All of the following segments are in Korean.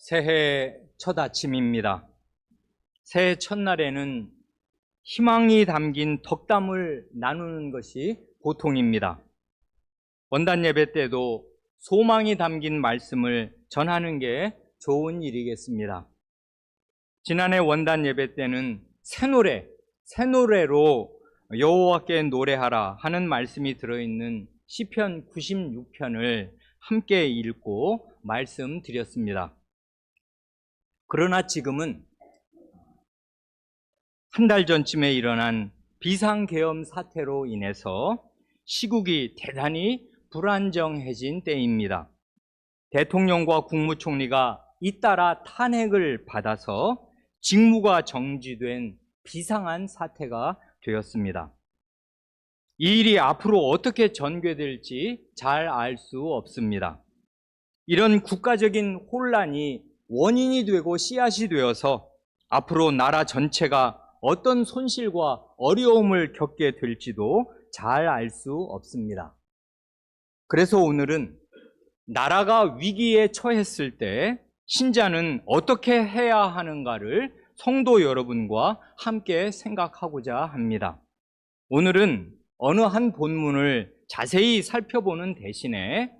새해 첫 아침입니다. 새해 첫날에는 희망이 담긴 덕담을 나누는 것이 보통입니다. 원단 예배 때도 소망이 담긴 말씀을 전하는 게 좋은 일이겠습니다. 지난해 원단 예배 때는 새 노래로 여호와께 노래하라 하는 말씀이 들어있는 시편 96편을 함께 읽고 말씀드렸습니다. 그러나 지금은 한 달 전쯤에 일어난 비상계엄 사태로 인해서 시국이 대단히 불안정해진 때입니다. 대통령과 국무총리가 잇따라 탄핵을 받아서 직무가 정지된 비상한 사태가 되었습니다. 이 일이 앞으로 어떻게 전개될지 잘 알 수 없습니다. 이런 국가적인 혼란이 원인이 되고 씨앗이 되어서 앞으로 나라 전체가 어떤 손실과 어려움을 겪게 될지도 잘 알 수 없습니다. 그래서 오늘은 나라가 위기에 처했을 때 신자는 어떻게 해야 하는가를 성도 여러분과 함께 생각하고자 합니다. 오늘은 어느 한 본문을 자세히 살펴보는 대신에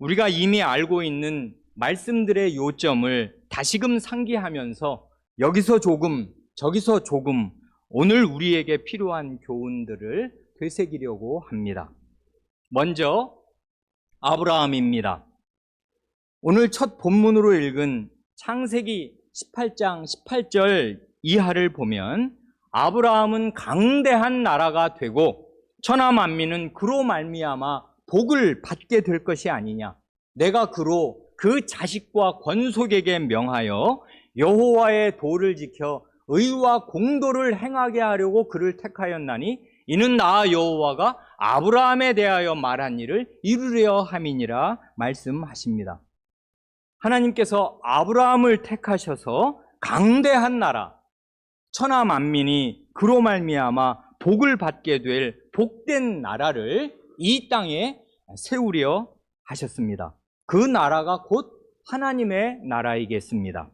우리가 이미 알고 있는 말씀들의 요점을 다시금 상기하면서 여기서 조금 저기서 조금 오늘 우리에게 필요한 교훈들을 되새기려고 합니다. 먼저 아브라함입니다. 오늘 첫 본문으로 읽은 창세기 18장 18절 이하를 보면 아브라함은 강대한 나라가 되고 천하 만민은 그로 말미암아 복을 받게 될 것이 아니냐. 내가 그로 그 자식과 권속에게 명하여 여호와의 도를 지켜 의와 공도를 행하게 하려고 그를 택하였나니 이는 나 여호와가 아브라함에 대하여 말한 일을 이루려 함이니라 말씀하십니다. 하나님께서 아브라함을 택하셔서 강대한 나라, 천하 만민이 그로 말미암아 복을 받게 될 복된 나라를 이 땅에 세우려 하셨습니다. 그 나라가 곧 하나님의 나라이겠습니다.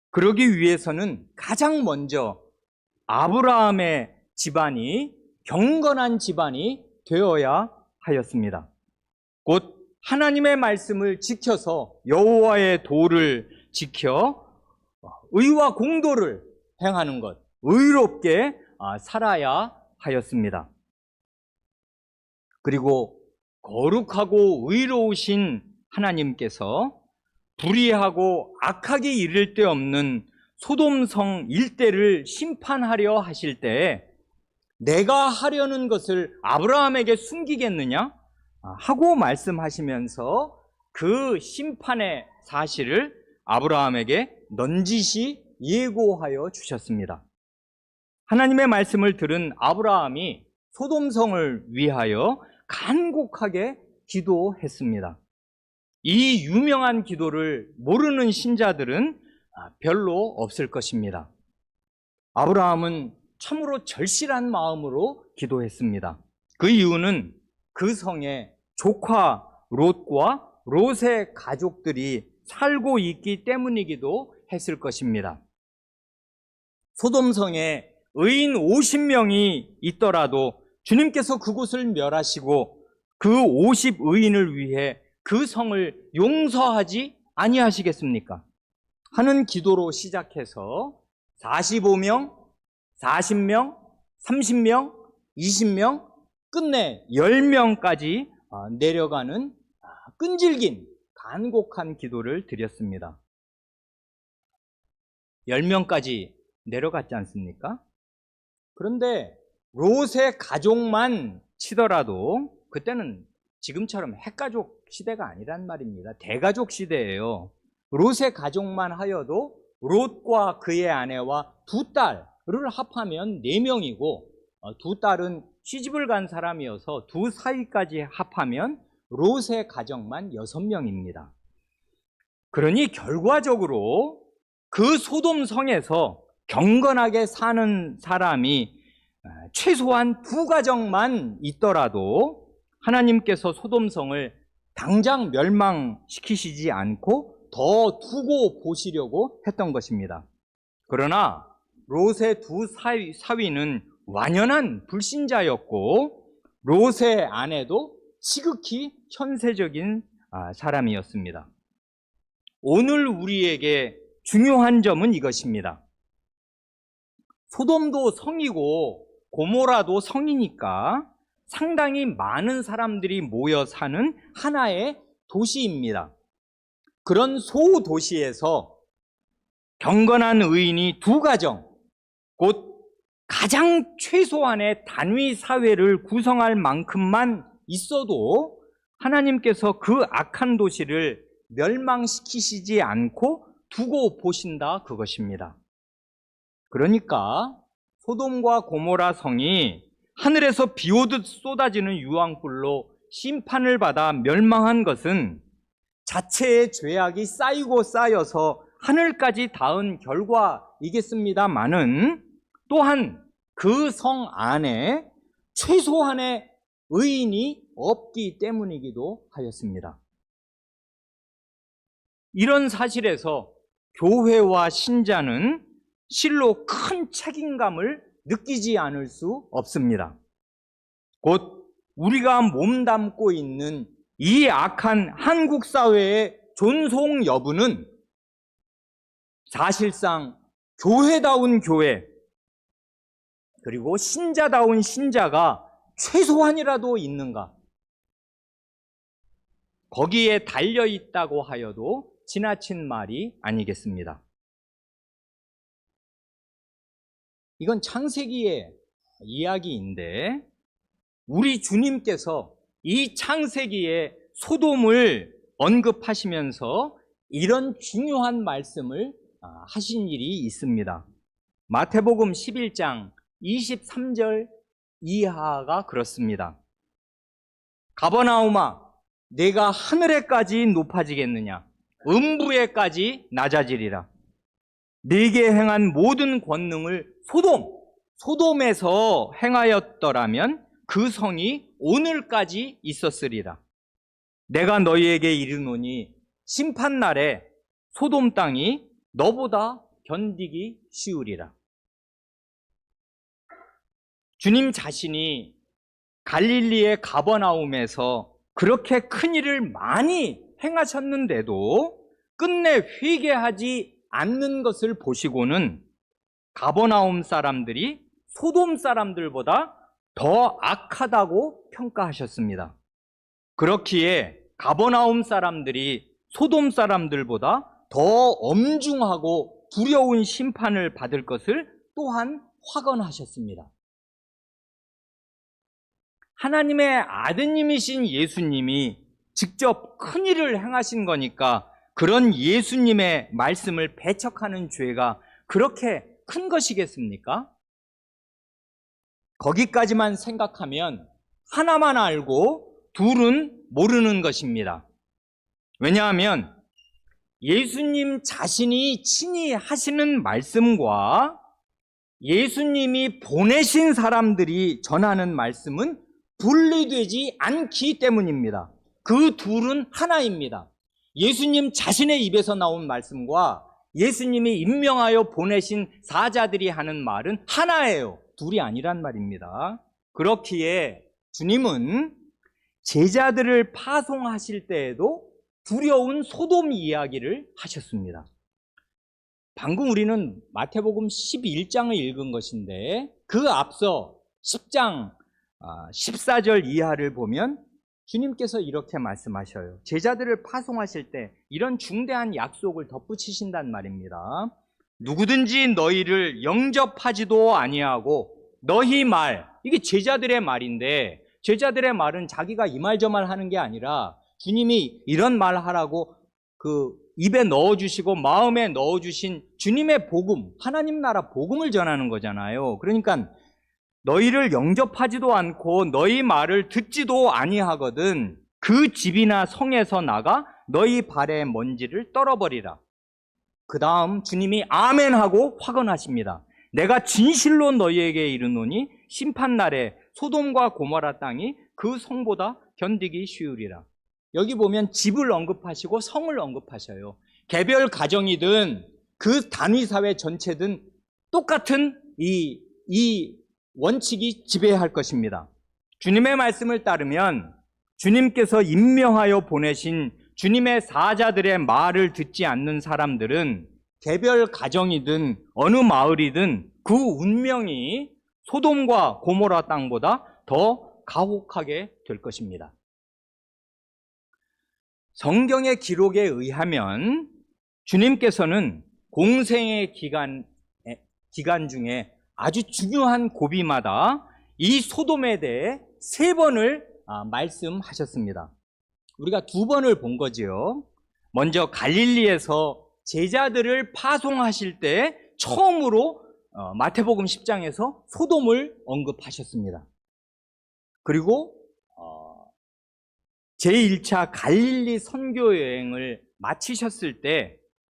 그러기 위해서는 가장 먼저 아브라함의 집안이 경건한 집안이 되어야 하였습니다. 곧 하나님의 말씀을 지켜서 여호와의 도를 지켜 의와 공도를 행하는 것, 의롭게 살아야 하였습니다. 그리고 거룩하고 의로우신 하나님께서 불의하고 악하기 이를 데 없는 소돔성 일대를 심판하려 하실 때 내가 하려는 것을 아브라함에게 숨기겠느냐? 하고 말씀하시면서 그 심판의 사실을 아브라함에게 넌지시 예고하여 주셨습니다. 하나님의 말씀을 들은 아브라함이 소돔성을 위하여 간곡하게 기도했습니다. 이 유명한 기도를 모르는 신자들은 별로 없을 것입니다. 아브라함은 참으로 절실한 마음으로 기도했습니다. 그 이유는 그 성에 조카 롯과 롯의 가족들이 살고 있기 때문이기도 했을 것입니다. 소돔성에 의인 50명이 있더라도 주님께서 그곳을 멸하시고 그 50의인을 위해 그 성을 용서하지 아니하시겠습니까? 하는 기도로 시작해서 45명, 40명, 30명, 20명, 끝내 10명까지 내려가는 끈질긴 간곡한 기도를 드렸습니다. 10명까지 내려갔지 않습니까? 그런데 롯의 가족만 치더라도 그때는 지금처럼 핵가족 시대가 아니란 말입니다. 대가족 시대예요. 롯의 가족만 하여도 롯과 그의 아내와 두 딸을 합하면 4명이고 두 딸은 시집을 간 사람이어서 두 사위까지 합하면 롯의 가정만 6명입니다. 그러니 결과적으로 그 소돔 성에서 경건하게 사는 사람이 최소한 2가정만 있더라도 하나님께서 소돔성을 당장 멸망시키시지 않고 더 두고 보시려고 했던 것입니다. 그러나 롯의 두 사위는 완연한 불신자였고 롯의 아내도 지극히 현세적인 사람이었습니다. 오늘 우리에게 중요한 점은 이것입니다. 소돔도 성이고 고모라도 성이니까 상당히 많은 사람들이 모여 사는 하나의 도시입니다. 그런 소도시에서 경건한 의인이 두 가정, 곧 가장 최소한의 단위 사회를 구성할 만큼만 있어도 하나님께서 그 악한 도시를 멸망시키시지 않고 두고 보신다 그것입니다. 그러니까 소돔과 고모라 성이 하늘에서 비오듯 쏟아지는 유황불로 심판을 받아 멸망한 것은 자체의 죄악이 쌓이고 쌓여서 하늘까지 닿은 결과이겠습니다마는 또한 그 성 안에 최소한의 의인이 없기 때문이기도 하였습니다. 이런 사실에서 교회와 신자는 실로 큰 책임감을 느끼지 않을 수 없습니다. 곧 우리가 몸담고 있는 이 악한 한국 사회의 존속 여부는 사실상 교회다운 교회 그리고 신자다운 신자가 최소한이라도 있는가? 거기에 달려있다고 하여도 지나친 말이 아니겠습니다. 이건 창세기의 이야기인데 우리 주님께서 이 창세기의 소돔을 언급하시면서 이런 중요한 말씀을 하신 일이 있습니다. 마태복음 11장 23절 이하가 그렇습니다. 가버나움아 내가 하늘에까지 높아지겠느냐 음부에까지 낮아지리라. 네게 행한 모든 권능을 소돔에서 행하였더라면 그 성이 오늘까지 있었으리라. 내가 너희에게 이르노니 심판날에 소돔 땅이 너보다 견디기 쉬우리라. 주님 자신이 갈릴리의 가버나움에서 그렇게 큰 일을 많이 행하셨는데도 끝내 회개하지 않는 것을 보시고는 가버나움 사람들이 소돔 사람들보다 더 악하다고 평가하셨습니다. 그렇기에 가버나움 사람들이 소돔 사람들보다 더 엄중하고 두려운 심판을 받을 것을 또한 확언하셨습니다. 하나님의 아드님이신 예수님이 직접 큰 일을 행하신 거니까 그런 예수님의 말씀을 배척하는 죄가 그렇게 큰 것이겠습니까? 거기까지만 생각하면 하나만 알고 둘은 모르는 것입니다. 왜냐하면 예수님 자신이 친히 하시는 말씀과 예수님이 보내신 사람들이 전하는 말씀은 분리되지 않기 때문입니다. 그 둘은 하나입니다. 예수님 자신의 입에서 나온 말씀과 예수님이 임명하여 보내신 사자들이 하는 말은 하나예요. 둘이 아니란 말입니다. 그렇기에 주님은 제자들을 파송하실 때에도 두려운 소돔 이야기를 하셨습니다. 방금 우리는 마태복음 11장을 읽은 것인데 그 앞서 10장 14절 이하를 보면 주님께서 이렇게 말씀하셔요. 제자들을 파송하실 때 이런 중대한 약속을 덧붙이신단 말입니다. 누구든지 너희를 영접하지도 아니하고 너희 말, 이게 제자들의 말인데 제자들의 말은 자기가 이 말 저 말 하는 게 아니라 주님이 이런 말 하라고 그 입에 넣어주시고 마음에 넣어주신 주님의 복음, 하나님 나라 복음을 전하는 거잖아요. 그러니까 너희를 영접하지도 않고 너희 말을 듣지도 아니하거든 그 집이나 성에서 나가 너희 발에 먼지를 떨어버리라. 그 다음 주님이 아멘 하고 확언하십니다. 내가 진실로 너희에게 이르노니 심판날에 소돔과 고모라 땅이 그 성보다 견디기 쉬우리라. 여기 보면 집을 언급하시고 성을 언급하셔요. 개별 가정이든 그 단위 사회 전체든 똑같은 이 원칙이 지배할 것입니다. 주님의 말씀을 따르면 주님께서 임명하여 보내신 주님의 사자들의 말을 듣지 않는 사람들은 개별 가정이든 어느 마을이든 그 운명이 소돔과 고모라 땅보다 더 가혹하게 될 것입니다. 성경의 기록에 의하면 주님께서는 공생의 기간 중에 아주 중요한 고비마다 이 소돔에 대해 3번을 말씀하셨습니다. 우리가 2번을 본 거지요. 먼저 갈릴리에서 제자들을 파송하실 때 처음으로 마태복음 10장에서 소돔을 언급하셨습니다. 그리고 제1차 갈릴리 선교 여행을 마치셨을 때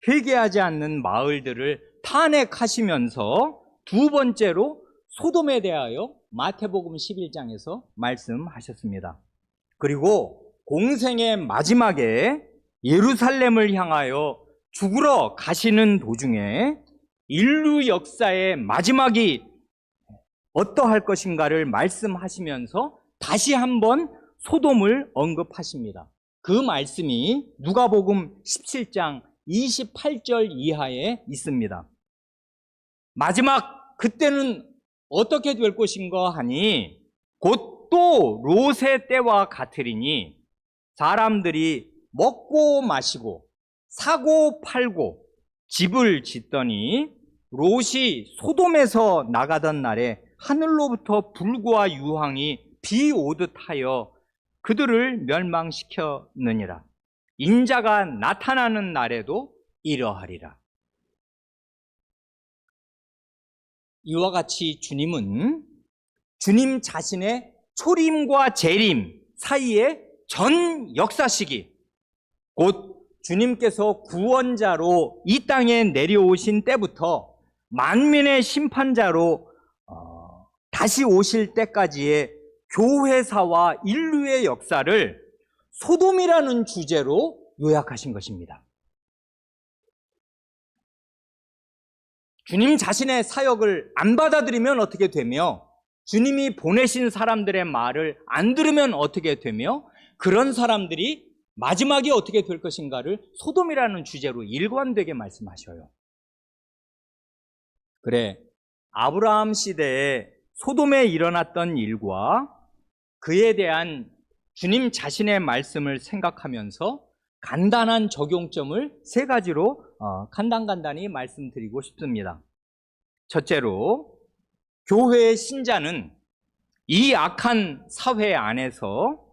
회개하지 않는 마을들을 탄핵하시면서 2번째로 소돔에 대하여 마태복음 11장에서 말씀하셨습니다. 그리고 공생의 마지막에 예루살렘을 향하여 죽으러 가시는 도중에 인류 역사의 마지막이 어떠할 것인가를 말씀하시면서 다시 한번 소돔을 언급하십니다. 그 말씀이 누가복음 17장 28절 이하에 있습니다. 마지막 그때는 어떻게 될 것인가 하니 곧 또 롯의 때와 같으리니 사람들이 먹고 마시고 사고 팔고 집을 짓더니 롯이 소돔에서 나가던 날에 하늘로부터 불과 유황이 비 오듯 하여 그들을 멸망시켰느니라. 인자가 나타나는 날에도 이러하리라. 이와 같이 주님은 주님 자신의 초림과 재림 사이의 전 역사 시기, 곧 주님께서 구원자로 이 땅에 내려오신 때부터 만민의 심판자로 다시 오실 때까지의 교회사와 인류의 역사를 소돔이라는 주제로 요약하신 것입니다. 주님 자신의 사역을 안 받아들이면 어떻게 되며 주님이 보내신 사람들의 말을 안 들으면 어떻게 되며 그런 사람들이 마지막이 어떻게 될 것인가를 소돔이라는 주제로 일관되게 말씀하셔요. 그래, 아브라함 시대에 소돔에 일어났던 일과 그에 대한 주님 자신의 말씀을 생각하면서 간단한 적용점을 3가지로 간단히 말씀드리고 싶습니다. 첫째로, 교회의 신자는 이 악한 사회 안에서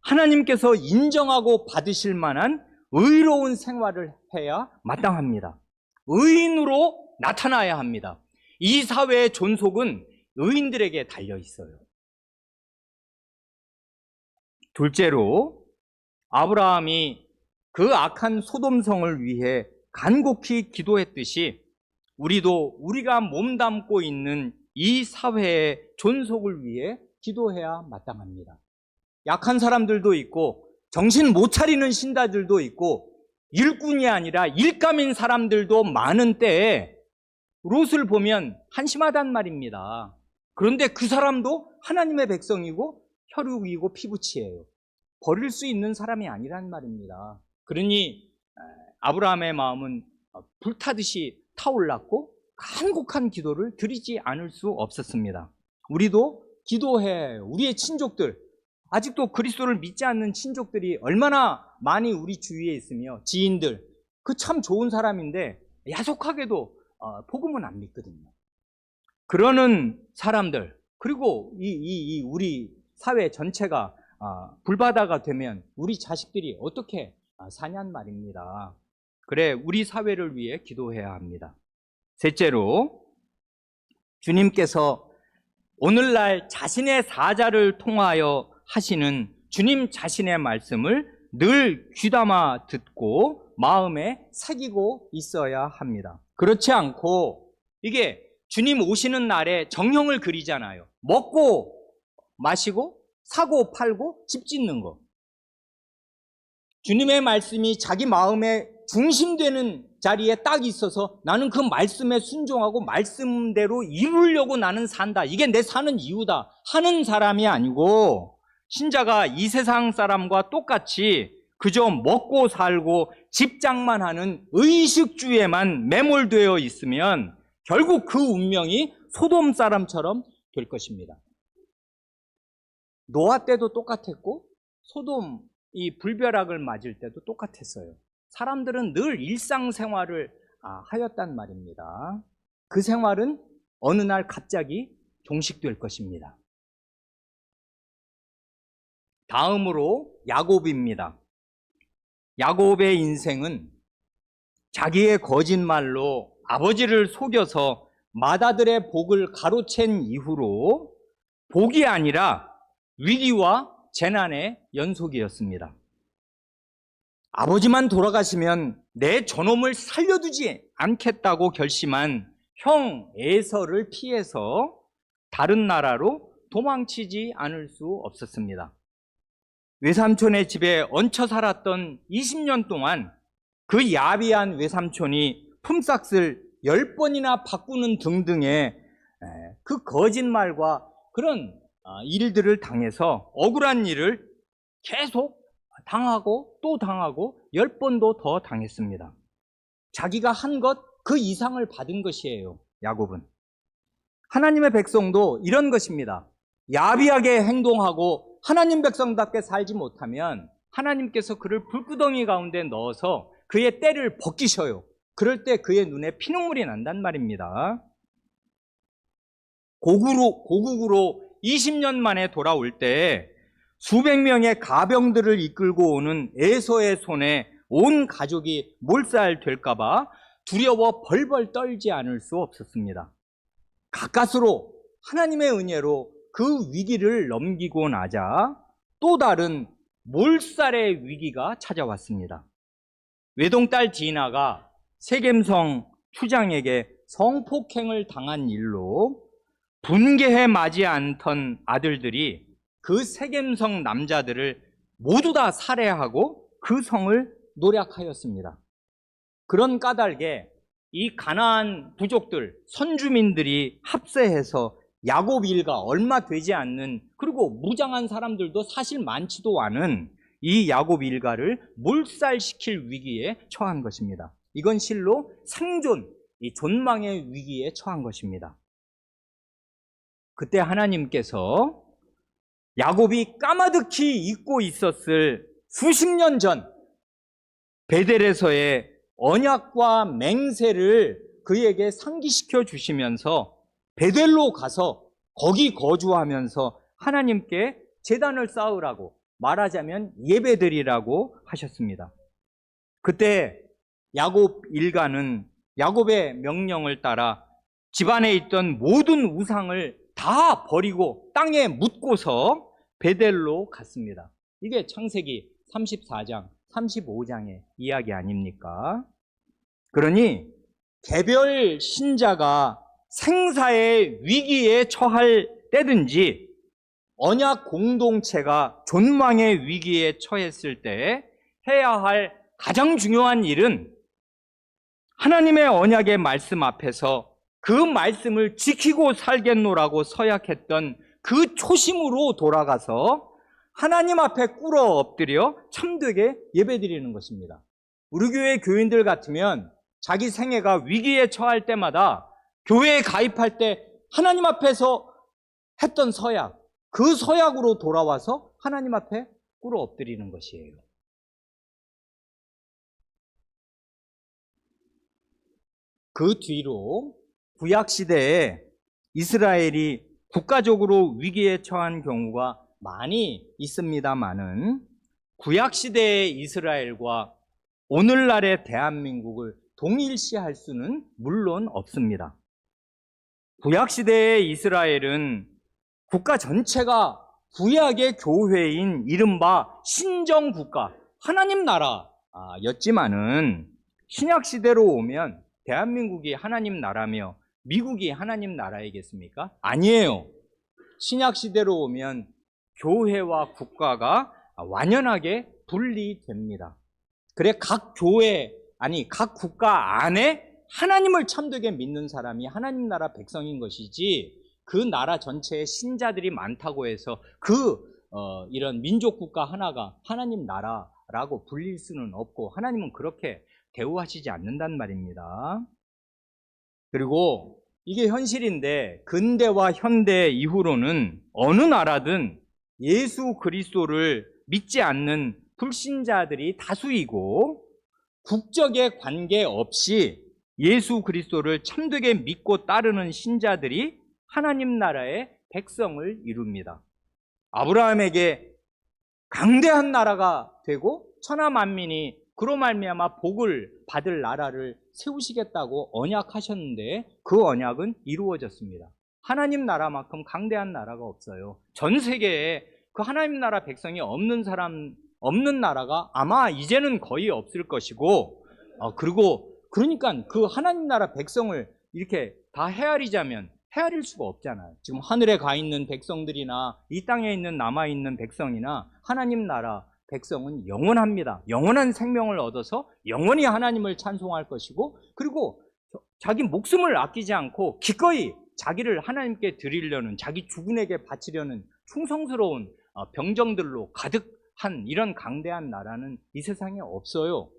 하나님께서 인정하고 받으실 만한 의로운 생활을 해야 마땅합니다. 의인으로 나타나야 합니다. 이 사회의 존속은 의인들에게 달려 있어요. 둘째로, 아브라함이 그 악한 소돔성을 위해 간곡히 기도했듯이 우리도 우리가 몸담고 있는 이 사회의 존속을 위해 기도해야 마땅합니다. 약한 사람들도 있고 정신 못 차리는 신자들도 있고 일꾼이 아니라 일감인 사람들도 많은 때에 롯을 보면 한심하단 말입니다. 그런데 그 사람도 하나님의 백성이고 혈육이고 피부치예요. 버릴 수 있는 사람이 아니란 말입니다. 그러니 아브라함의 마음은 불타듯이 타올랐고 간곡한 기도를 드리지 않을 수 없었습니다. 우리도 기도해. 우리의 친족들, 아직도 그리스도를 믿지 않는 친족들이 얼마나 많이 우리 주위에 있으며 지인들, 그 참 좋은 사람인데 야속하게도 복음은 안 믿거든요. 그러는 사람들, 그리고 우리 사회 전체가 불바다가 되면 우리 자식들이 어떻게 사냔 말입니다. 그래, 우리 사회를 위해 기도해야 합니다. 셋째로, 주님께서 오늘날 자신의 사자를 통하여 하시는 주님 자신의 말씀을 늘 귀담아 듣고 마음에 새기고 있어야 합니다. 그렇지 않고 이게 주님 오시는 날에 정형을 그리잖아요. 먹고 마시고 사고 팔고 집 짓는 거. 주님의 말씀이 자기 마음에 중심되는 자리에 딱 있어서 나는 그 말씀에 순종하고 말씀대로 이루려고 나는 산다. 이게 내 사는 이유다 하는 사람이 아니고, 신자가 이 세상 사람과 똑같이 그저 먹고 살고 집장만 하는 의식주에만 매몰되어 있으면 결국 그 운명이 소돔 사람처럼 될 것입니다. 노아 때도 똑같았고 소돔 이 불벼락을 맞을 때도 똑같았어요. 사람들은 늘 일상생활을 하였단 말입니다. 그 생활은 어느 날 갑자기 종식될 것입니다. 다음으로 야곱입니다. 야곱의 인생은 자기의 거짓말로 아버지를 속여서 맏아들의 복을 가로챈 이후로 복이 아니라 위기와 재난의 연속이었습니다. 아버지만 돌아가시면 내 저놈을 살려두지 않겠다고 결심한 형 에서를 피해서 다른 나라로 도망치지 않을 수 없었습니다. 외삼촌의 집에 얹혀 살았던 20년 동안 그 야비한 외삼촌이 품삯을 10번이나 바꾸는 등등의 그 거짓말과 그런 일들을 당해서 억울한 일을 계속 당하고 또 당하고 10번도 더 당했습니다. 자기가 한 것 그 이상을 받은 것이에요. 야곱은. 하나님의 백성도 이런 것입니다. 야비하게 행동하고 하나님 백성답게 살지 못하면 하나님께서 그를 불구덩이 가운데 넣어서 그의 때를 벗기셔요. 그럴 때 그의 눈에 피눈물이 난단 말입니다. 고국으로 20년 만에 돌아올 때 수백 명의 가병들을 이끌고 오는 에서의 손에 온 가족이 몰살될까 봐 두려워 벌벌 떨지 않을 수 없었습니다. 가까스로 하나님의 은혜로 그 위기를 넘기고 나자 또 다른 몰살의 위기가 찾아왔습니다. 외동딸 디나가 세겜성 추장에게 성폭행을 당한 일로 분개해 마지 않던 아들들이 그 세겜성 남자들을 모두 다 살해하고 그 성을 노략하였습니다. 그런 까닭에 이 가나안 부족들, 선주민들이 합세해서 야곱 일가 얼마 되지 않는, 그리고 무장한 사람들도 사실 많지도 않은 이 야곱 일가를 몰살시킬 위기에 처한 것입니다. 이건 실로 생존, 이 존망의 위기에 처한 것입니다. 그때 하나님께서 야곱이 까마득히 잊고 있었을 수십 년 전 베델에서의 언약과 맹세를 그에게 상기시켜 주시면서 베델로 가서 거기 거주하면서 하나님께 제단을 쌓으라고, 말하자면 예배드리라고 하셨습니다. 그때 야곱 일가는 야곱의 명령을 따라 집안에 있던 모든 우상을 다 버리고 땅에 묻고서 베델로 갔습니다. 이게 창세기 34장, 35장의 이야기 아닙니까? 그러니 개별 신자가 생사의 위기에 처할 때든지 언약 공동체가 존망의 위기에 처했을 때 해야 할 가장 중요한 일은 하나님의 언약의 말씀 앞에서 그 말씀을 지키고 살겠노라고 서약했던 그 초심으로 돌아가서 하나님 앞에 꿇어 엎드려 참되게 예배드리는 것입니다. 우리 교회 교인들 같으면 자기 생애가 위기에 처할 때마다 교회에 가입할 때 하나님 앞에서 했던 서약, 그 서약으로 돌아와서 하나님 앞에 꿇어 엎드리는 것이에요. 그 뒤로 구약시대에 이스라엘이 국가적으로 위기에 처한 경우가 많이 있습니다만은 구약시대의 이스라엘과 오늘날의 대한민국을 동일시할 수는 물론 없습니다. 구약시대의 이스라엘은 국가 전체가 구약의 교회인 이른바 신정국가, 하나님 나라였지만은 신약시대로 오면 대한민국이 하나님 나라며 미국이 하나님 나라이겠습니까? 아니에요. 신약시대로 오면 교회와 국가가 완연하게 분리됩니다. 그래 각 교회, 아니 각 국가 안에 하나님을 참되게 믿는 사람이 하나님 나라 백성인 것이지, 그 나라 전체에 신자들이 많다고 해서 이런 민족 국가 하나가 하나님 나라라고 불릴 수는 없고, 하나님은 그렇게 대우하시지 않는단 말입니다. 그리고 이게 현실인데, 근대와 현대 이후로는 어느 나라든 예수 그리스도를 믿지 않는 불신자들이 다수이고, 국적에 관계없이 예수 그리스도를 참되게 믿고 따르는 신자들이 하나님 나라의 백성을 이룹니다. 아브라함에게 강대한 나라가 되고 천하 만민이 그로 말미암아 복을 받을 나라를 세우시겠다고 언약하셨는데, 그 언약은 이루어졌습니다. 하나님 나라만큼 강대한 나라가 없어요. 전 세계에 그 하나님 나라 백성이 없는 나라가 아마 이제는 거의 없을 것이고, 그러니까 그 하나님 나라 백성을 이렇게 다 헤아리자면 헤아릴 수가 없잖아요. 지금 하늘에 가 있는 백성들이나 이 땅에 있는 남아있는 백성이나 하나님 나라 백성은 영원합니다. 영원한 생명을 얻어서 영원히 하나님을 찬송할 것이고, 그리고 자기 목숨을 아끼지 않고 기꺼이 자기를 하나님께 드리려는, 자기 주군에게 바치려는 충성스러운 병정들로 가득한 이런 강대한 나라는 이 세상에 없어요.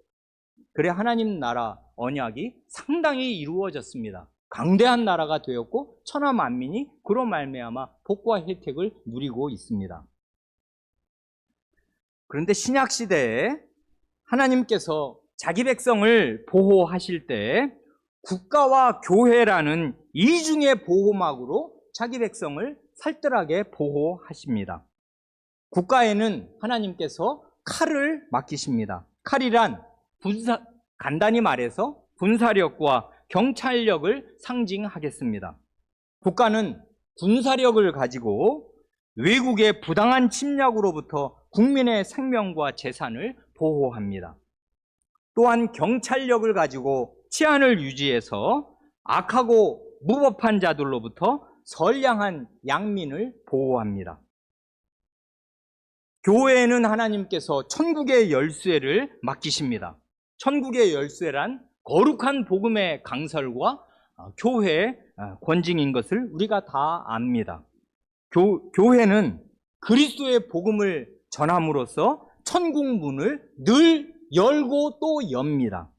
그래 하나님 나라 언약이 상당히 이루어졌습니다. 강대한 나라가 되었고 천하 만민이 그로 말미암아 복과 혜택을 누리고 있습니다. 그런데 신약 시대에 하나님께서 자기 백성을 보호하실 때 국가와 교회라는 이중의 보호막으로 자기 백성을 살뜰하게 보호하십니다. 국가에는 하나님께서 칼을 맡기십니다. 칼이란 간단히 말해서 군사력과 경찰력을 상징하겠습니다. 국가는 군사력을 가지고 외국의 부당한 침략으로부터 국민의 생명과 재산을 보호합니다. 또한 경찰력을 가지고 치안을 유지해서 악하고 무법한 자들로부터 선량한 양민을 보호합니다. 교회에는 하나님께서 천국의 열쇠를 맡기십니다. 천국의 열쇠란 거룩한 복음의 강설과 교회의 권징인 것을 우리가 다 압니다. 교회는 그리스도의 복음을 전함으로써 천국 문을 늘 열고 또 엽니다.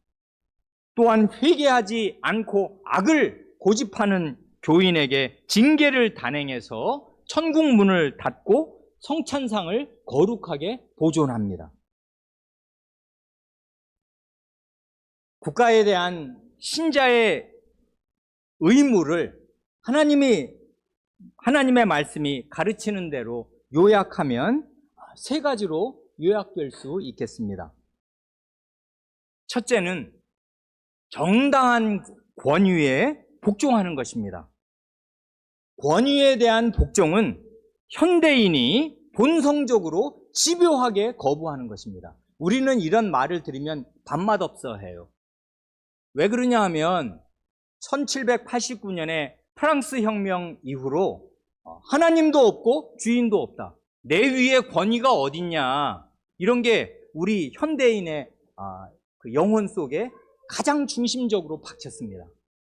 또한 회개하지 않고 악을 고집하는 교인에게 징계를 단행해서 천국 문을 닫고 성찬상을 거룩하게 보존합니다. 국가에 대한 신자의 의무를 하나님의 말씀이 가르치는 대로 요약하면 세 가지로 요약될 수 있겠습니다. 첫째는 정당한 권위에 복종하는 것입니다. 권위에 대한 복종은 현대인이 본성적으로 집요하게 거부하는 것입니다. 우리는 이런 말을 들으면 밥맛없어 해요. 왜 그러냐 하면 1789년에 프랑스 혁명 이후로 하나님도 없고 주인도 없다. 내 위에 권위가 어딨냐. 이런 게 우리 현대인의 그 영혼 속에 가장 중심적으로 박혔습니다.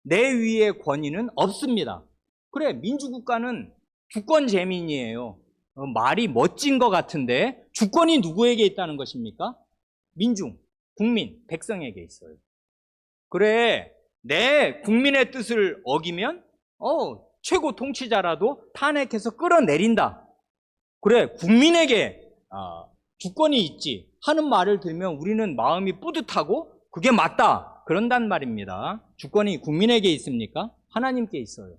내 위에 권위는 없습니다. 그래, 민주국가는 주권 재민이에요. 말이 멋진 것 같은데 주권이 누구에게 있다는 것입니까? 민중, 국민, 백성에게 있어요. 그래, 내 국민의 뜻을 어기면 최고 통치자라도 탄핵해서 끌어내린다. 그래, 국민에게 주권이 있지 하는 말을 들으면 우리는 마음이 뿌듯하고 그게 맞다 그런단 말입니다. 주권이 국민에게 있습니까? 하나님께 있어요.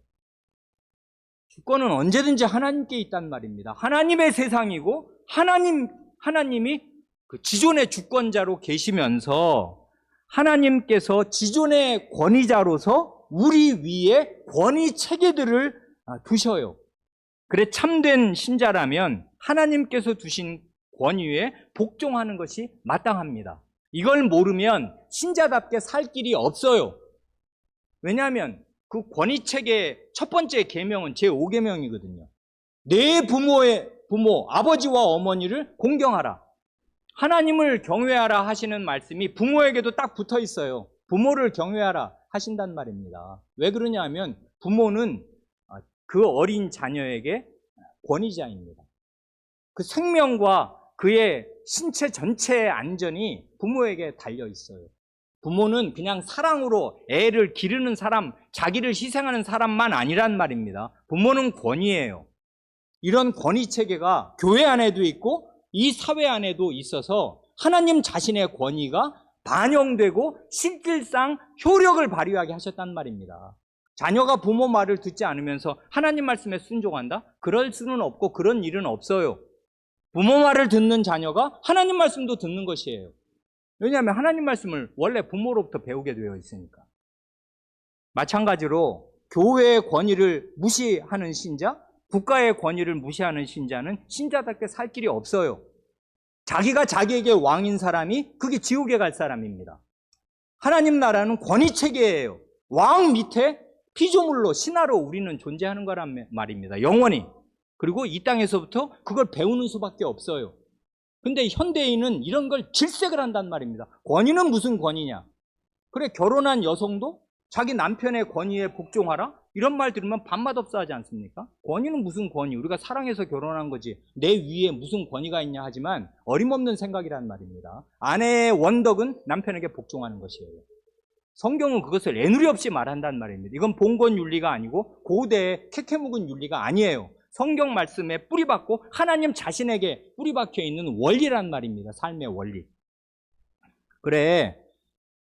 주권은 언제든지 하나님께 있단 말입니다. 하나님의 세상이고 하나님이 그 지존의 주권자로 계시면서 하나님께서 지존의 권위자로서 우리 위에 권위 체계들을 두셔요. 그래, 참된 신자라면 하나님께서 두신 권위에 복종하는 것이 마땅합니다. 이걸 모르면 신자답게 살 길이 없어요. 왜냐하면 그 권위체계의 첫 번째 계명은 제5계명이거든요. 내 부모, 아버지와 어머니를 공경하라. 하나님을 경외하라 하시는 말씀이 부모에게도 딱 붙어 있어요. 부모를 경외하라 하신단 말입니다. 왜 그러냐 하면 부모는 그 어린 자녀에게 권위자입니다. 그 생명과 그의 신체 전체의 안전이 부모에게 달려 있어요. 부모는 그냥 사랑으로 애를 기르는 사람, 자기를 희생하는 사람만 아니란 말입니다. 부모는 권위예요. 이런 권위 체계가 교회 안에도 있고 이 사회 안에도 있어서 하나님 자신의 권위가 반영되고 실질상 효력을 발휘하게 하셨단 말입니다. 자녀가 부모 말을 듣지 않으면서 하나님 말씀에 순종한다? 그럴 수는 없고 그런 일은 없어요. 부모 말을 듣는 자녀가 하나님 말씀도 듣는 것이에요. 왜냐하면 하나님 말씀을 원래 부모로부터 배우게 되어 있으니까. 마찬가지로 교회의 권위를 무시하는 신자, 국가의 권위를 무시하는 신자는 신자답게 살 길이 없어요. 자기가 자기에게 왕인 사람이 그게 지옥에 갈 사람입니다. 하나님 나라는 권위 체계예요. 왕 밑에 피조물로 신하로 우리는 존재하는 거란 말입니다. 영원히. 그리고 이 땅에서부터 그걸 배우는 수밖에 없어요. 근데 현대인은 이런 걸 질색을 한단 말입니다. 권위는 무슨 권위냐? 그래, 결혼한 여성도 자기 남편의 권위에 복종하라? 이런 말 들으면 밥맛없어 하지 않습니까? 권위는 무슨 권위? 우리가 사랑해서 결혼한 거지 내 위에 무슨 권위가 있냐 하지만 어림없는 생각이란 말입니다. 아내의 원덕은 남편에게 복종하는 것이에요. 성경은 그것을 애누리 없이 말한단 말입니다. 이건 봉건 윤리가 아니고 고대의 캐캐묵은 윤리가 아니에요. 성경 말씀에 뿌리박고 하나님 자신에게 뿌리박혀 있는 원리란 말입니다. 삶의 원리. 그래,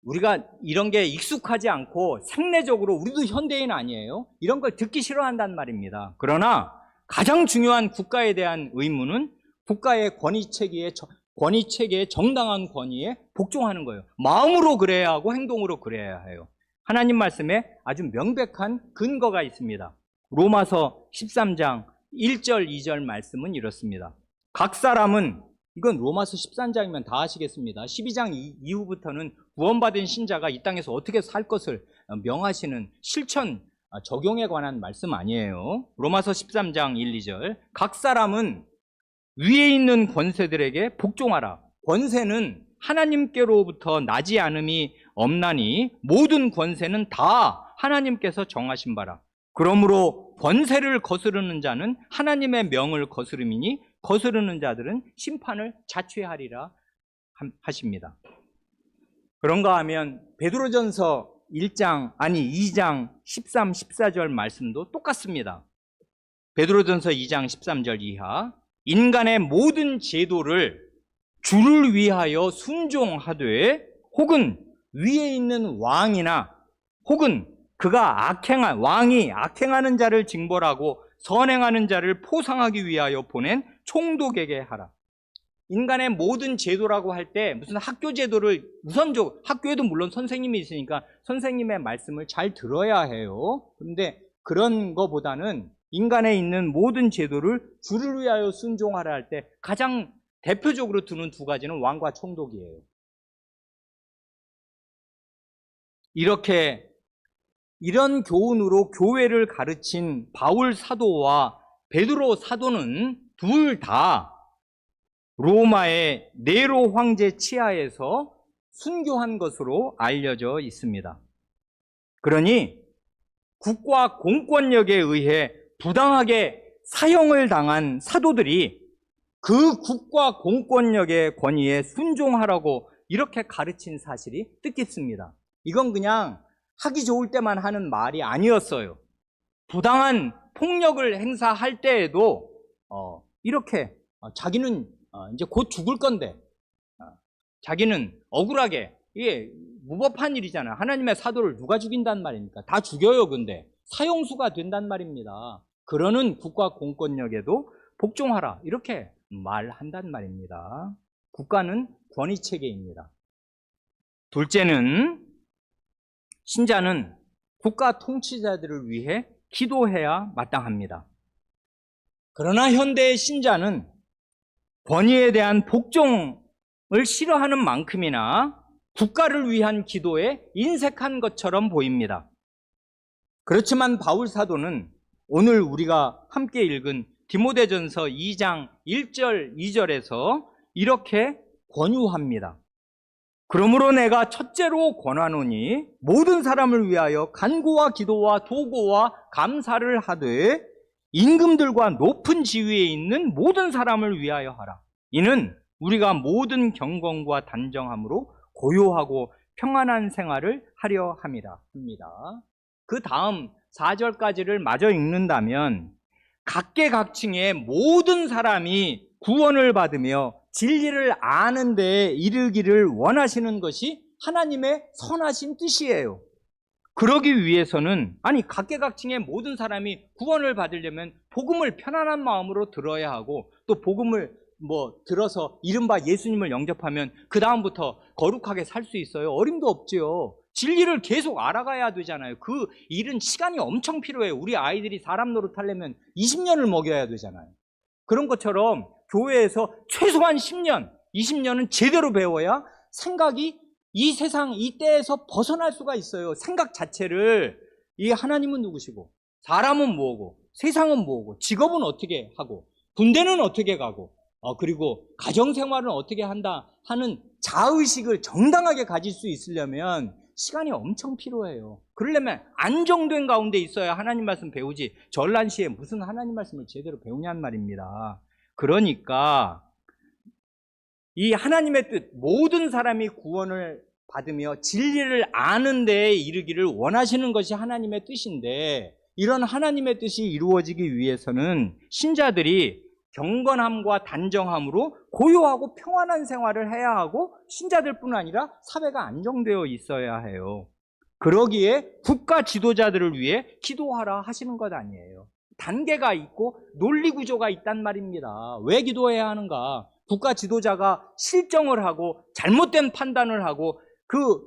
우리가 이런 게 익숙하지 않고 생내적으로 우리도 현대인 아니에요. 이런 걸 듣기 싫어한단 말입니다. 그러나 가장 중요한 국가에 대한 의무는 국가의 권위체계의 정당한 권위에 복종하는 거예요. 마음으로 그래야 하고 행동으로 그래야 해요. 하나님 말씀에 아주 명백한 근거가 있습니다. 로마서 13장 1절 2절 말씀은 이렇습니다. 각 사람은, 이건 로마서 13장이면 다 아시겠습니다. 12장 이후부터는 구원받은 신자가 이 땅에서 어떻게 살 것을 명하시는 실천 적용에 관한 말씀 아니에요. 로마서 13장 1, 2절. 각 사람은 위에 있는 권세들에게 복종하라. 권세는 하나님께로부터 나지 않음이 없나니 모든 권세는 다 하나님께서 정하신 바라. 그러므로 권세를 거스르는 자는 하나님의 명을 거스름이니 거스르는 자들은 심판을 자취하리라 하십니다. 그런가 하면 베드로전서 2장 13, 14절 말씀도 똑같습니다. 베드로전서 2장 13절 이하, 인간의 모든 제도를 주를 위하여 순종하되 혹은 위에 있는 왕이나 혹은 왕이 악행하는 자를 징벌하고 선행하는 자를 포상하기 위하여 보낸 총독에게 하라. 인간의 모든 제도라고 할 때 무슨 학교 제도를 학교에도 물론 선생님이 있으니까 선생님의 말씀을 잘 들어야 해요. 그런데 그런 거보다는 인간에 있는 모든 제도를 주를 위하여 순종하라 할 때 가장 대표적으로 두는 두 가지는 왕과 총독이에요. 이런 교훈으로 교회를 가르친 바울 사도와 베드로 사도는 둘 다 로마의 네로 황제 치하에서 순교한 것으로 알려져 있습니다. 그러니 국가 공권력에 의해 부당하게 사형을 당한 사도들이 그 국가 공권력의 권위에 순종하라고 이렇게 가르친 사실이 뜻깊습니다. 이건 그냥 하기 좋을 때만 하는 말이 아니었어요. 부당한 폭력을 행사할 때에도 이렇게 자기는 이제 곧 죽을 건데 자기는 억울하게, 이게 무법한 일이잖아요. 하나님의 사도를 누가 죽인단 말입니까? 다 죽여요. 근데 사형수가 된단 말입니다. 그러는 국가 공권력에도 복종하라, 이렇게 말한단 말입니다. 국가는 권위체계입니다. 둘째는, 신자는 국가 통치자들을 위해 기도해야 마땅합니다. 그러나 현대의 신자는 권위에 대한 복종을 싫어하는 만큼이나 국가를 위한 기도에 인색한 것처럼 보입니다. 그렇지만 바울 사도는 오늘 우리가 함께 읽은 디모데전서 2장 1절 2절에서 이렇게 권유합니다. 그러므로 내가 첫째로 권하노니 모든 사람을 위하여 간구와 기도와 도고와 감사를 하되 임금들과 높은 지위에 있는 모든 사람을 위하여 하라. 이는 우리가 모든 경건과 단정함으로 고요하고 평안한 생활을 하려 함이라 합니다. 그 다음 4절까지를 마저 읽는다면 각계각층의 모든 사람이 구원을 받으며 진리를 아는 데에 이르기를 원하시는 것이 하나님의 선하신 뜻이에요. 그러기 위해서는 각계각층의 모든 사람이 구원을 받으려면 복음을 편안한 마음으로 들어야 하고, 또 복음을 들어서 이른바 예수님을 영접하면 그 다음부터 거룩하게 살 수 있어요? 어림도 없지요. 진리를 계속 알아가야 되잖아요. 그 일은 시간이 엄청 필요해요. 우리 아이들이 사람 노릇하려면 20년을 먹여야 되잖아요. 그런 것처럼 교회에서 최소한 10년, 20년은 제대로 배워야 생각이 이 세상, 이 때에서 벗어날 수가 있어요. 생각 자체를, 이 하나님은 누구시고, 사람은 뭐고, 세상은 뭐고, 직업은 어떻게 하고, 군대는 어떻게 가고, 그리고 가정생활은 어떻게 한다 하는 자의식을 정당하게 가질 수 있으려면 시간이 엄청 필요해요. 그러려면 안정된 가운데 있어야 하나님 말씀 배우지, 전란 시에 무슨 하나님 말씀을 제대로 배우냔 말입니다. 그러니까 이 하나님의 뜻, 모든 사람이 구원을 받으며 진리를 아는 데에 이르기를 원하시는 것이 하나님의 뜻인데, 이런 하나님의 뜻이 이루어지기 위해서는 신자들이 경건함과 단정함으로 고요하고 평안한 생활을 해야 하고, 신자들뿐 아니라 사회가 안정되어 있어야 해요. 그러기에 국가 지도자들을 위해 기도하라 하시는 것 아니에요. 단계가 있고 논리 구조가 있단 말입니다. 왜 기도해야 하는가? 국가 지도자가 실정을 하고 잘못된 판단을 하고 그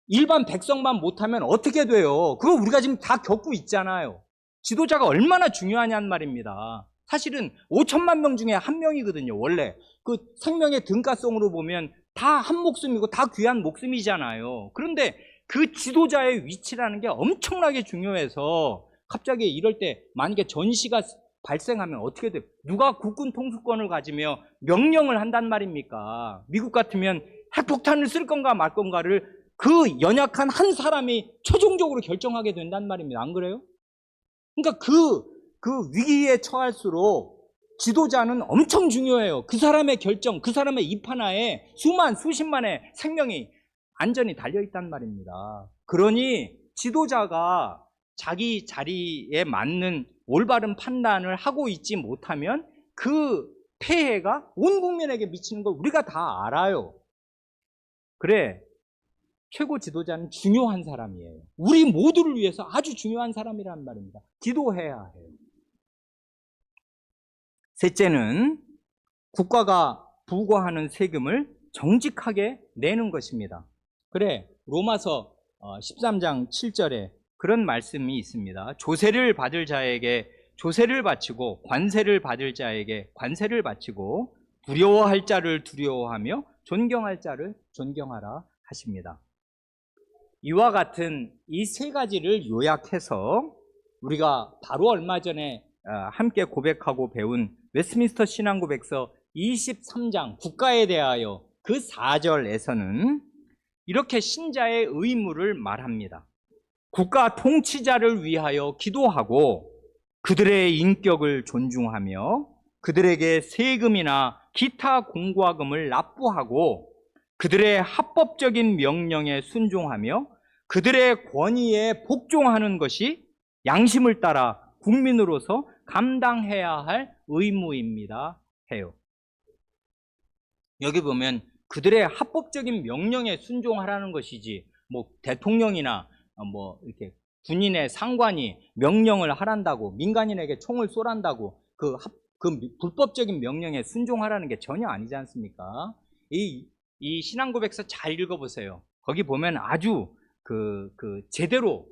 일반 백성만 못하면 어떻게 돼요? 그거 우리가 지금 다 겪고 있잖아요. 지도자가 얼마나 중요하냔 말입니다. 사실은 5천만 명 중에 한 명이거든요. 원래 그 생명의 등가성으로 보면 다 한 목숨이고 다 귀한 목숨이잖아요. 그런데 그 지도자의 위치라는 게 엄청나게 중요해서, 갑자기 이럴 때 만약에 전시가 발생하면 어떻게 돼요? 누가 국군 통수권을 가지며 명령을 한단 말입니까? 미국 같으면 핵폭탄을 쓸 건가 말 건가를 그 연약한 한 사람이 최종적으로 결정하게 된단 말입니다. 안 그래요? 그러니까 그 위기에 처할수록 지도자는 엄청 중요해요. 그 사람의 결정, 그 사람의 입 하나에 수십만의 생명이 안전이 달려있단 말입니다. 그러니 지도자가 자기 자리에 맞는 올바른 판단을 하고 있지 못하면 그 폐해가 온 국민에게 미치는 걸 우리가 다 알아요. 그래, 최고 지도자는 중요한 사람이에요. 우리 모두를 위해서 아주 중요한 사람이란 말입니다. 기도해야 해요. 셋째는 국가가 부과하는 세금을 정직하게 내는 것입니다. 그래, 로마서 13장 7절에 그런 말씀이 있습니다. 조세를 받을 자에게 조세를 바치고 관세를 받을 자에게 관세를 바치고 두려워할 자를 두려워하며 존경할 자를 존경하라 하십니다. 이와 같은 이 세 가지를 요약해서 우리가 바로 얼마 전에 함께 고백하고 배운 웨스트민스터 신앙고백서 23장 국가에 대하여 그 4절에서는 이렇게 신자의 의무를 말합니다. 국가 통치자를 위하여 기도하고 그들의 인격을 존중하며 그들에게 세금이나 기타 공과금을 납부하고 그들의 합법적인 명령에 순종하며 그들의 권위에 복종하는 것이 양심을 따라 국민으로서 감당해야 할 의무입니다 해요. 여기 보면 그들의 합법적인 명령에 순종하라는 것이지, 대통령이나 이렇게 군인의 상관이 명령을 하란다고, 민간인에게 총을 쏘란다고 그 불법적인 명령에 순종하라는 게 전혀 아니지 않습니까? 이 신앙고백서 잘 읽어보세요. 거기 보면 아주 제대로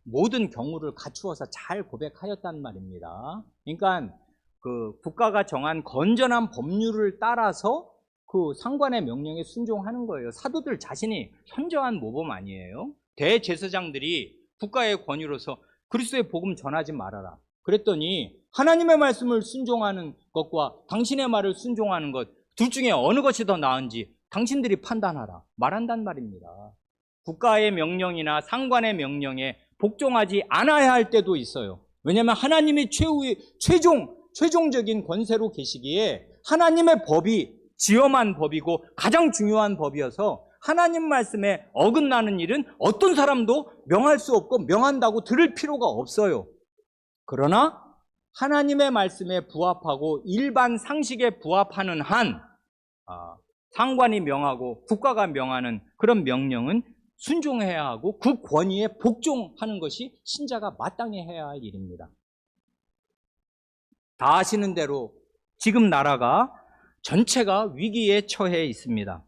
모든 경우를 갖추어서 잘 고백하였단 말입니다. 그러니까 국가가 정한 건전한 법률을 따라서 그 상관의 명령에 순종하는 거예요. 사도들 자신이 현저한 모범 아니에요? 대제사장들이 국가의 권위로서 그리스도의 복음 전하지 말아라 그랬더니 하나님의 말씀을 순종하는 것과 당신의 말을 순종하는 것 둘 중에 어느 것이 더 나은지 당신들이 판단하라 말한단 말입니다. 국가의 명령이나 상관의 명령에 복종하지 않아야 할 때도 있어요. 왜냐하면 하나님이 최종적인 권세로 계시기에 하나님의 법이 지엄한 법이고 가장 중요한 법이어서 하나님 말씀에 어긋나는 일은 어떤 사람도 명할 수 없고 명한다고 들을 필요가 없어요. 그러나 하나님의 말씀에 부합하고 일반 상식에 부합하는 한 상관이 명하고 국가가 명하는 그런 명령은 순종해야 하고 그 권위에 복종하는 것이 신자가 마땅히 해야 할 일입니다. 다 아시는 대로 지금 나라가 전체가 위기에 처해 있습니다.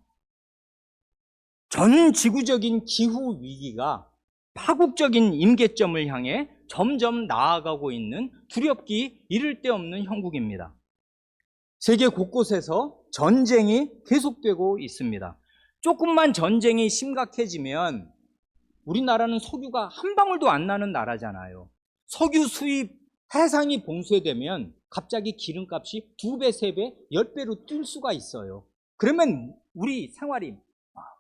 전 지구적인 기후 위기가 파국적인 임계점을 향해 점점 나아가고 있는 두렵기 이를 데 없는 형국입니다. 세계 곳곳에서 전쟁이 계속되고 있습니다. 조금만 전쟁이 심각해지면 우리나라는 석유가 한 방울도 안 나는 나라잖아요. 석유 수입 해상이 봉쇄되면 갑자기 기름값이 2배, 3배, 10배로 뛸 수가 있어요. 그러면 우리 생활이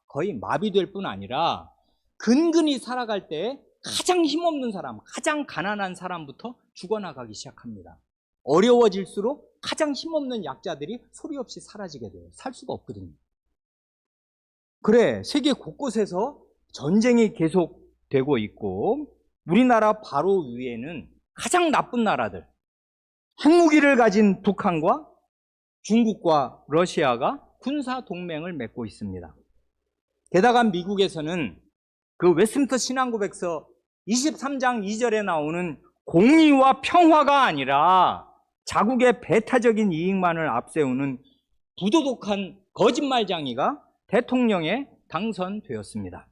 거의 마비될 뿐 아니라 근근히 살아갈 때 가장 힘없는 사람, 가장 가난한 사람부터 죽어나가기 시작합니다. 어려워질수록 가장 힘없는 약자들이 소리 없이 사라지게 돼요. 살 수가 없거든요. 그래, 세계 곳곳에서 전쟁이 계속되고 있고 우리나라 바로 위에는 가장 나쁜 나라들, 핵무기를 가진 북한과 중국과 러시아가 군사 동맹을 맺고 있습니다. 게다가 미국에서는 그 웨스트민스터 신앙고백서 23장 2절에 나오는 공의와 평화가 아니라 자국의 배타적인 이익만을 앞세우는 부도덕한 거짓말쟁이가 대통령에 당선되었습니다.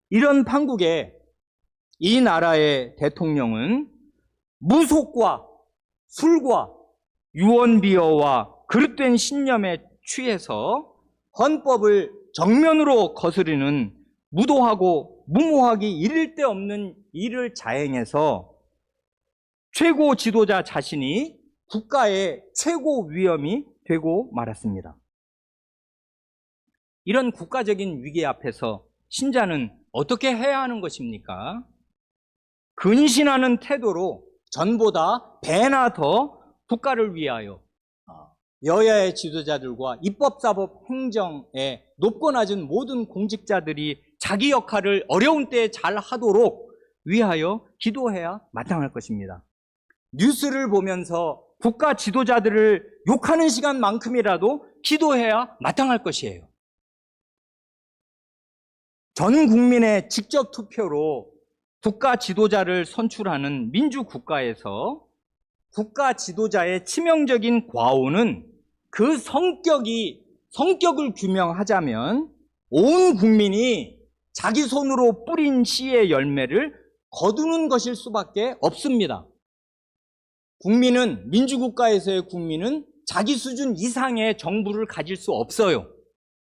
이런 판국에 이 나라의 대통령은 무속과 술과 유언비어와 그릇된 신념에 취해서 헌법을 정면으로 거스르는 무도하고 무모하기 이를 데 없는 일을 자행해서 최고 지도자 자신이 국가의 최고 위험이 되고 말았습니다. 이런 국가적인 위기 앞에서 신자는 어떻게 해야 하는 것입니까? 근신하는 태도로 전보다 배나 더 국가를 위하여 여야의 지도자들과 입법사법 행정의 높고 낮은 모든 공직자들이 자기 역할을 어려운 때에 잘 하도록 위하여 기도해야 마땅할 것입니다. 뉴스를 보면서 국가 지도자들을 욕하는 시간만큼이라도 기도해야 마땅할 것이에요. 전 국민의 직접 투표로 국가 지도자를 선출하는 민주국가에서 국가 지도자의 치명적인 과오는 그 성격을 규명하자면 온 국민이 자기 손으로 뿌린 씨의 열매를 거두는 것일 수밖에 없습니다. 민주국가에서의 국민은 자기 수준 이상의 정부를 가질 수 없어요.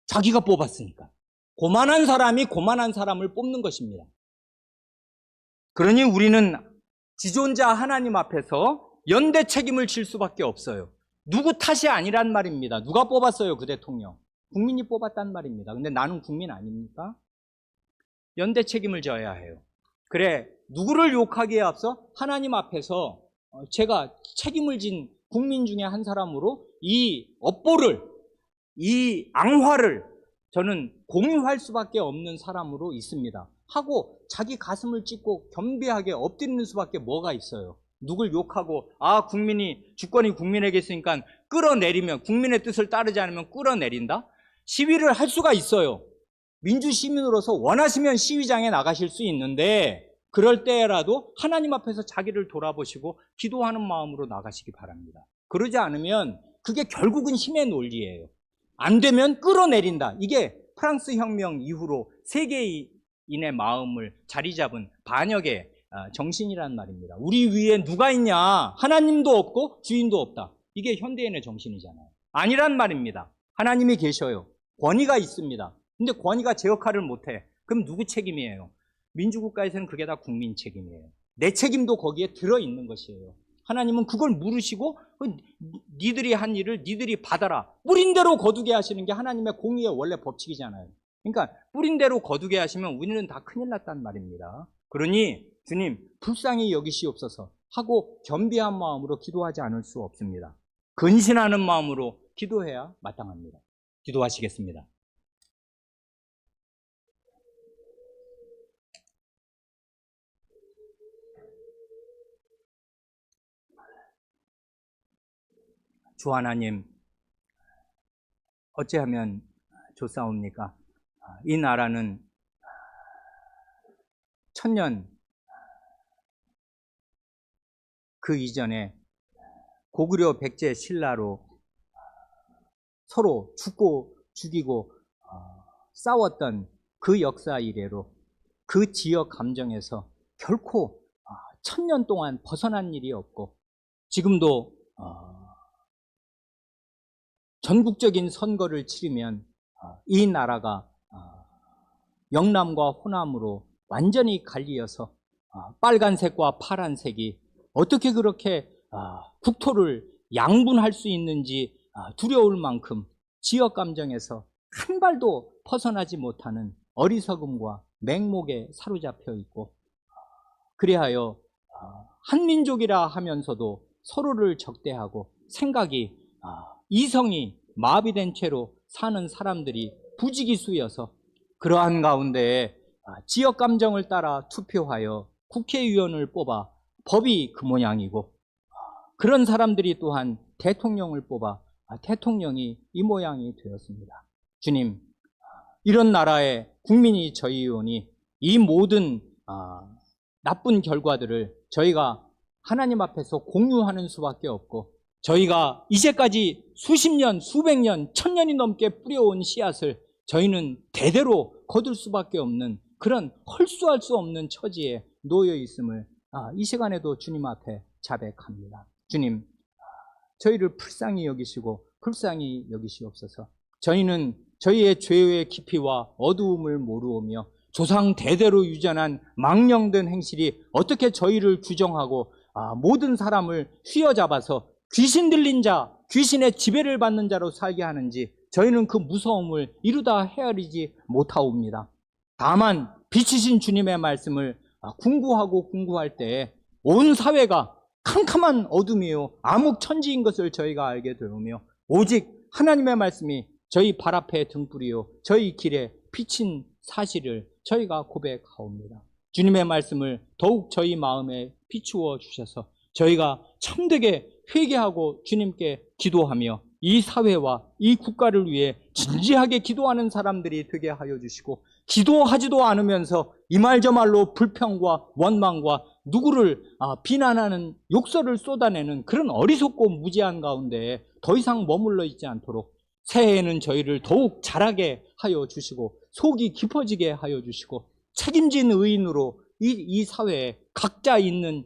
자기가 뽑았으니까. 고만한 사람이 고만한 사람을 뽑는 것입니다. 그러니 우리는 지존자 하나님 앞에서 연대 책임을 질 수밖에 없어요. 누구 탓이 아니란 말입니다. 누가 뽑았어요, 그 대통령? 국민이 뽑았단 말입니다. 근데 나는 국민 아닙니까? 연대 책임을 져야 해요. 그래, 누구를 욕하기에 앞서 하나님 앞에서 제가 책임을 진 국민 중에 한 사람으로 이 업보를, 이 앙화를 저는 공유할 수밖에 없는 사람으로 있습니다. 하고 자기 가슴을 찢고 겸비하게 엎드리는 수밖에 뭐가 있어요. 누굴 욕하고 주권이 국민에게 있으니까 끌어내리면, 국민의 뜻을 따르지 않으면 끌어내린다? 시위를 할 수가 있어요. 민주시민으로서 원하시면 시위장에 나가실 수 있는데 그럴 때라도 하나님 앞에서 자기를 돌아보시고 기도하는 마음으로 나가시기 바랍니다. 그러지 않으면 그게 결국은 힘의 논리예요. 안 되면 끌어내린다. 이게 프랑스 혁명 이후로 세계인의 마음을 자리 잡은 반역의 정신이란 말입니다. 우리 위에 누가 있냐? 하나님도 없고 주인도 없다. 이게 현대인의 정신이잖아요. 아니란 말입니다. 하나님이 계셔요. 권위가 있습니다. 근데 권위가 제 역할을 못해. 그럼 누구 책임이에요? 민주국가에서는 그게 다 국민 책임이에요. 내 책임도 거기에 들어있는 것이에요. 하나님은 그걸 물으시고 니들이 한 일을 니들이 받아라. 뿌린 대로 거두게 하시는 게 하나님의 공의의 원래 법칙이잖아요. 그러니까 뿌린 대로 거두게 하시면 우리는 다 큰일 났단 말입니다. 그러니 주님 불쌍히 여기시옵소서 하고 겸비한 마음으로 기도하지 않을 수 없습니다. 근신하는 마음으로 기도해야 마땅합니다. 기도하시겠습니다. 주 하나님, 어찌하면 좋사옵니까? 이 나라는 천년 그 이전에 고구려 백제 신라로 서로 죽고 죽이고 싸웠던 그 역사 이래로 그 지역 감정에서 결코 천년 동안 벗어난 일이 없고 지금도 전국적인 선거를 치르면 이 나라가 영남과 호남으로 완전히 갈리어서 빨간색과 파란색이 어떻게 그렇게 국토를 양분할 수 있는지 두려울 만큼 지역 감정에서 한 발도 벗어나지 못하는 어리석음과 맹목에 사로잡혀 있고 그리하여 한민족이라 하면서도 서로를 적대하고 생각이 이성이 마비된 채로 사는 사람들이 부지기수여서 그러한 가운데에 지역 감정을 따라 투표하여 국회의원을 뽑아 법이 그 모양이고 그런 사람들이 또한 대통령을 뽑아 대통령이 이 모양이 되었습니다. 주님, 이런 나라의 국민이 저희이오니 이 모든 나쁜 결과들을 저희가 하나님 앞에서 공유하는 수밖에 없고 저희가 이제까지 수십 년, 수백 년, 천년이 넘게 뿌려온 씨앗을 저희는 대대로 거둘 수밖에 없는 그런 헐수할 수 없는 처지에 놓여 있음을 이 시간에도 주님 앞에 자백합니다. 주님, 저희를 불쌍히 여기시고 불쌍히 여기시옵소서. 저희는 저희의 죄의 깊이와 어두움을 모르오며 조상 대대로 유전한 망령된 행실이 어떻게 저희를 규정하고 모든 사람을 휘어잡아서 귀신 들린 자, 귀신의 지배를 받는 자로 살게 하는지 저희는 그 무서움을 이루다 헤아리지 못하옵니다. 다만 빛이신 주님의 말씀을 궁구하고 궁구할 때에 온 사회가 캄캄한 어둠이요 암흑천지인 것을 저희가 알게 되오며 오직 하나님의 말씀이 저희 발 앞에 등불이요 저희 길에 비친 사실을 저희가 고백하옵니다. 주님의 말씀을 더욱 저희 마음에 비추어 주셔서 저희가 참되게 회개하고 주님께 기도하며 이 사회와 이 국가를 위해 진지하게 기도하는 사람들이 되게 하여 주시고 기도하지도 않으면서 이 말 저 말로 불평과 원망과 누구를 비난하는 욕설을 쏟아내는 그런 어리석고 무지한 가운데 더 이상 머물러 있지 않도록 새해에는 저희를 더욱 자라게 하여 주시고 속이 깊어지게 하여 주시고 책임진 의인으로 이 사회에 각자 있는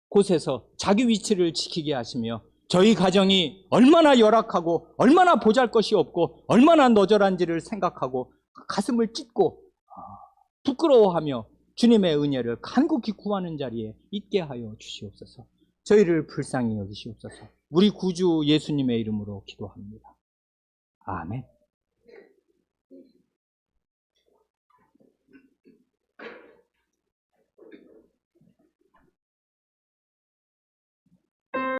곳에서 자기 위치를 지키게 하시며 저희 가정이 얼마나 열악하고 얼마나 보잘것이 없고 얼마나 너절한지를 생각하고 가슴을 찢고 부끄러워하며 주님의 은혜를 간곡히 구하는 자리에 있게 하여 주시옵소서. 저희를 불쌍히 여기시옵소서. 우리 구주 예수님의 이름으로 기도합니다. 아멘.